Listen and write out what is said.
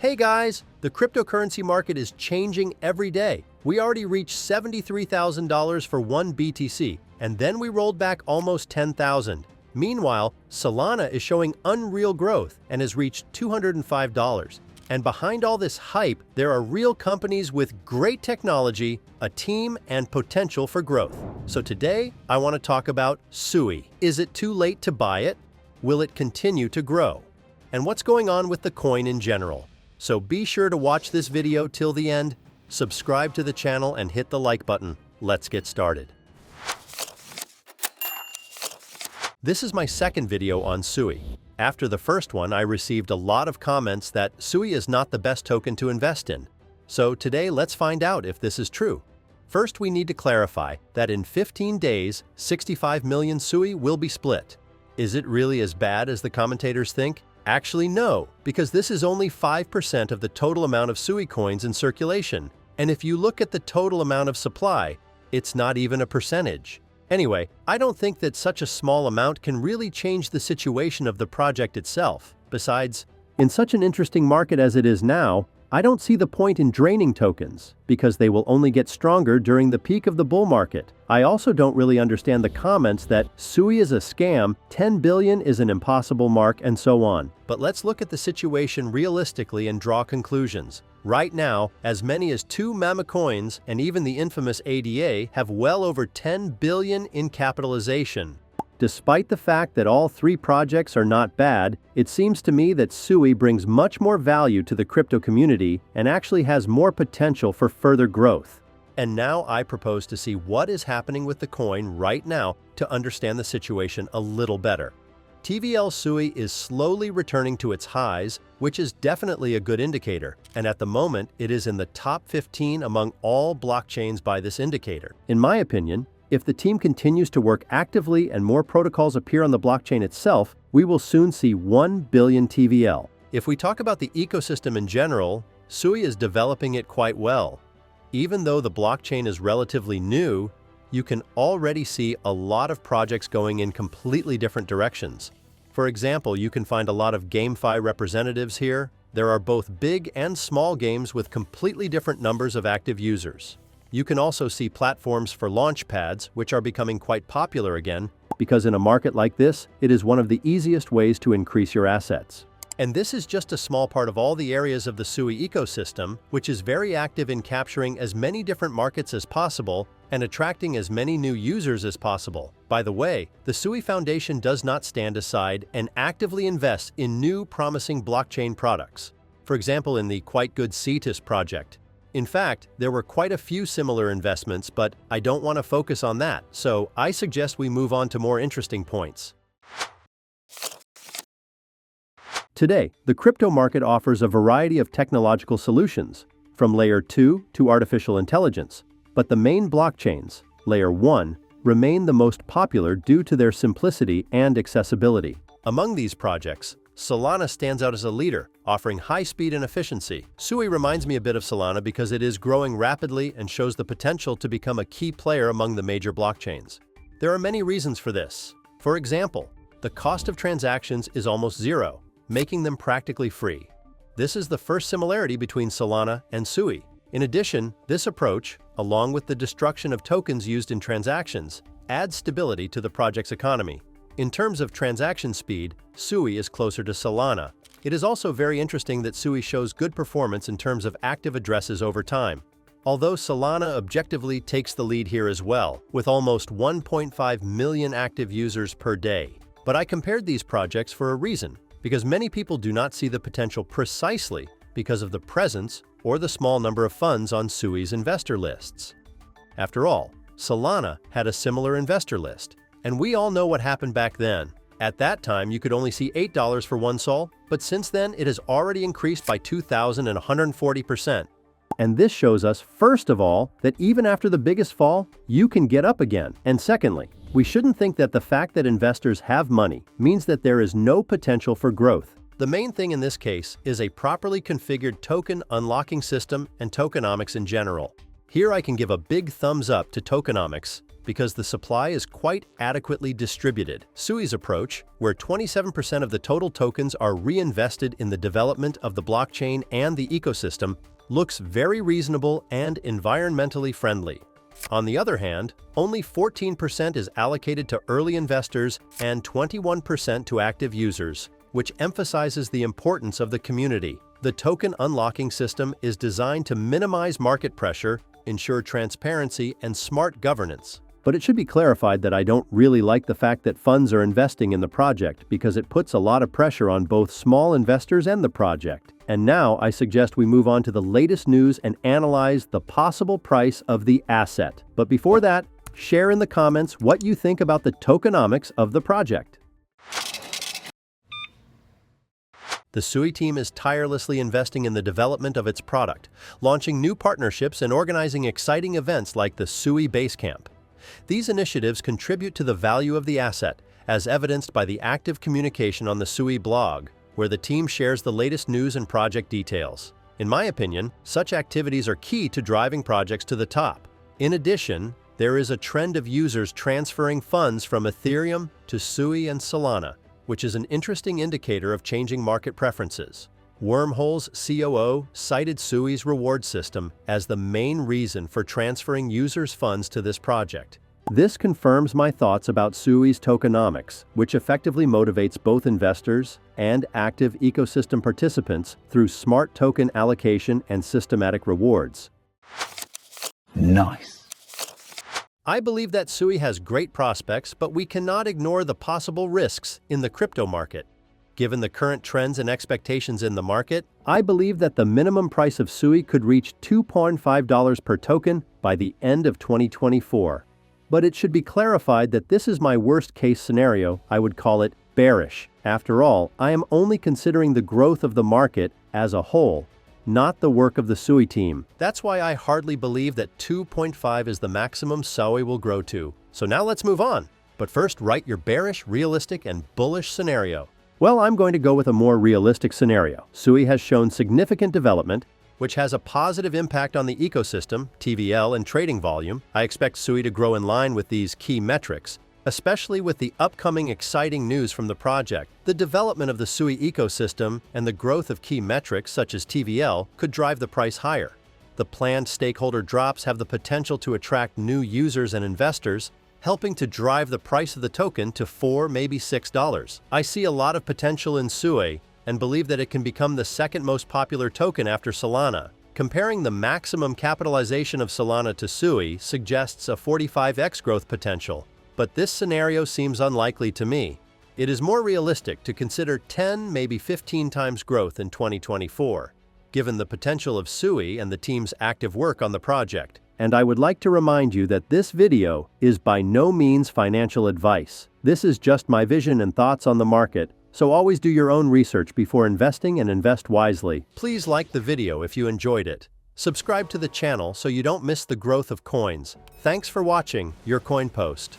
Hey guys, the cryptocurrency market is changing every day. We already reached $73,000 for one BTC, and then we rolled back almost 10,000. Meanwhile, Solana is showing unreal growth and has reached $205. And behind all this hype, there are real companies with great technology, a team, and potential for growth. So today, I want to talk about SUI. Is it too late to buy it? Will it continue to grow? And what's going on with the coin in general? So be sure to watch this video till the end, subscribe to the channel, and hit the like button. Let's get started. This is my second video on SUI. After the first one, I received a lot of comments that SUI is not the best token to invest in. So today, let's find out if this is true. First, we need to clarify that in 15 days, 65 million SUI will be split. Is it really as bad as the commentators think? Actually, no, because this is only 5% of the total amount of SUI coins in circulation. And if you look at the total amount of supply, it's not even a percentage. Anyway, I don't think that such a small amount can really change the situation of the project itself. Besides, in such an interesting market as it is now, I don't see the point in draining tokens, because they will only get stronger during the peak of the bull market. I also don't really understand the comments that SUI is a scam, 10 billion is an impossible mark, and so on. But let's look at the situation realistically and draw conclusions. Right now, as many as 2 meme coins and even the infamous ADA have well over 10 billion in capitalization. Despite the fact that all 3 projects are not bad, it seems to me that SUI brings much more value to the crypto community and actually has more potential for further growth. And now I propose to see what is happening with the coin right now to understand the situation a little better. TVL SUI is slowly returning to its highs, which is definitely a good indicator, and at the moment it is in the top 15 among all blockchains by this indicator. In my opinion, if the team continues to work actively and more protocols appear on the blockchain itself, we will soon see 1 billion TVL. If we talk about the ecosystem in general, SUI is developing it quite well. Even though the blockchain is relatively new, you can already see a lot of projects going in completely different directions. For example, you can find a lot of GameFi representatives here. There are both big and small games with completely different numbers of active users. You can also see platforms for launch pads, which are becoming quite popular again, because in a market like this, it is one of the easiest ways to increase your assets. And this is just a small part of all the areas of the SUI ecosystem, which is very active in capturing as many different markets as possible and attracting as many new users as possible. By the way, the SUI Foundation does not stand aside and actively invests in new promising blockchain products. For example, in the quite good Cetus project. In fact, there were quite a few similar investments, but I don't want to focus on that, so I suggest we move on to more interesting points. Today, the crypto market offers a variety of technological solutions, from Layer 2 to artificial intelligence, but the main blockchains, Layer 1, remain the most popular due to their simplicity and accessibility. Among these projects, Solana stands out as a leader, offering high speed and efficiency. SUI reminds me a bit of Solana because it is growing rapidly and shows the potential to become a key player among the major blockchains. There are many reasons for this. For example, the cost of transactions is almost zero, making them practically free. This is the first similarity between Solana and SUI. In addition, this approach, along with the destruction of tokens used in transactions, adds stability to the project's economy. In terms of transaction speed, SUI is closer to Solana. It is also very interesting that SUI shows good performance in terms of active addresses over time. Although Solana objectively takes the lead here as well, with almost 1.5 million active users per day. But I compared these projects for a reason, because many people do not see the potential precisely because of the presence or the small number of funds on SUI's investor lists. After all, Solana had a similar investor list. And we all know what happened back then. At that time, you could only see $8 for one sol, but since then, it has already increased by 2,140%. And this shows us, first of all, that even after the biggest fall, you can get up again. And secondly, we shouldn't think that the fact that investors have money means that there is no potential for growth. The main thing in this case is a properly configured token unlocking system and tokenomics in general. Here I can give a big thumbs up to tokenomics because the supply is quite adequately distributed. SUI's approach, where 27% of the total tokens are reinvested in the development of the blockchain and the ecosystem, looks very reasonable and environmentally friendly. On the other hand, only 14% is allocated to early investors and 21% to active users, which emphasizes the importance of the community. The token unlocking system is designed to minimize market pressure, ensure transparency, and smart governance. But it should be clarified that I don't really like the fact that funds are investing in the project because it puts a lot of pressure on both small investors and the project. And now I suggest we move on to the latest news and analyze the possible price of the asset. But before that, share in the comments what you think about the tokenomics of the project. The SUI team is tirelessly investing in the development of its product, launching new partnerships and organizing exciting events like the SUI Basecamp. These initiatives contribute to the value of the asset, as evidenced by the active communication on the SUI blog, where the team shares the latest news and project details. In my opinion, such activities are key to driving projects to the top. In addition, there is a trend of users transferring funds from Ethereum to SUI and Solana, which is an interesting indicator of changing market preferences. Wormhole's COO cited SUI's reward system as the main reason for transferring users' funds to this project. This confirms my thoughts about SUI's tokenomics, which effectively motivates both investors and active ecosystem participants through smart token allocation and systematic rewards. Nice. I believe that SUI has great prospects, but we cannot ignore the possible risks in the crypto market. Given the current trends and expectations in the market, I believe that the minimum price of SUI could reach $2.5 per token by the end of 2024. But it should be clarified that this is my worst-case scenario. I would call it bearish. After all, I am only considering the growth of the market as a whole, not the work of the SUI team. That's why I hardly believe that 2.5 is the maximum SUI will grow to. So now let's move on. But first, write your bearish, realistic, and bullish scenario. Well, I'm going to go with a more realistic scenario. SUI has shown significant development, which has a positive impact on the ecosystem, TVL, and trading volume. I expect SUI to grow in line with these key metrics, especially with the upcoming exciting news from the project. The development of the SUI ecosystem and the growth of key metrics such as TVL could drive the price higher. The planned stakeholder drops have the potential to attract new users and investors, helping to drive the price of the token to $4, maybe $6. I see a lot of potential in SUI and believe that it can become the second most popular token after Solana. Comparing the maximum capitalization of Solana to SUI suggests a 45x growth potential, but this scenario seems unlikely to me. It is more realistic to consider 10, maybe 15 times growth in 2024, given the potential of SUI and the team's active work on the project. And I would like to remind you that this video is by no means financial advice. This is just my vision and thoughts on the market, so always do your own research before investing and invest wisely. Please like the video if you enjoyed it. Subscribe to the channel so you don't miss the growth of coins. Thanks for watching your Coin Post.